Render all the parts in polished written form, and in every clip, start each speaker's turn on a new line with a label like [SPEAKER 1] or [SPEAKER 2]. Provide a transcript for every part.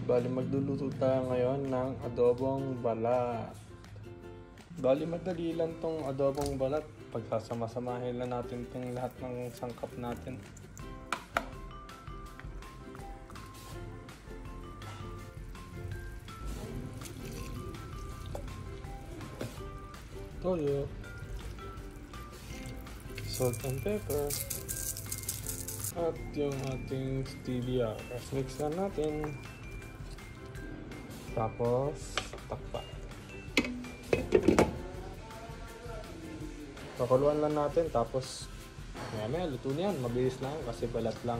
[SPEAKER 1] Bali magluluto tayo ngayon ng adobong balat. Bali madali lang tong adobong balat. Pagsasama-samahin lang natin itong lahat ng sangkap natin. Toyo, salt and pepper, at yung ating stevia. Mix lang natin. Tapos takpa. Pakuluan lang natin, tapos maya luto na yan. Mabilis lang kasi balat lang.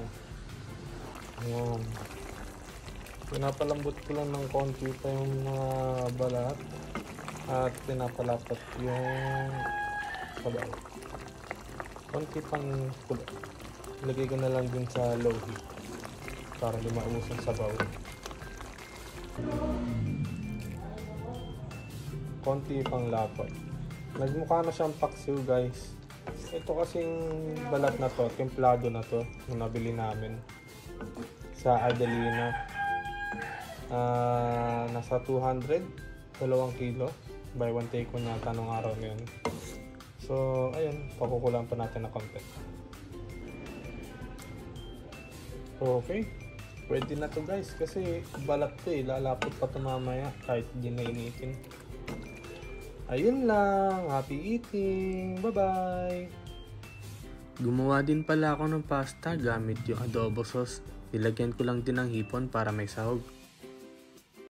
[SPEAKER 1] Ayan. Pinapalambot ko lang ng konti pa yung mga balat at pinapalapat yung sabaw. Konti pang kulo. Lagay ko na lang din sa low heat para di maubos ang sabaw. Konti pang lapot. Nagmukha na siyang paksiw, guys. Ito kasing balat na to, templado na to, yung nabili namin sa Adelina. Nasa 200, 2 kilo. Buy one take one yata nung araw na yun. So, ayun, pakukulang pa natin na konti. Okay, pwede na to, guys, kasi balat to eh, lalapot pa to mamaya kahit di na initin. Ayun lang, happy eating, bye bye! Gumawa din pala ako ng pasta gamit yung adobo sauce. Nilagyan ko lang din ng hipon para may sahog.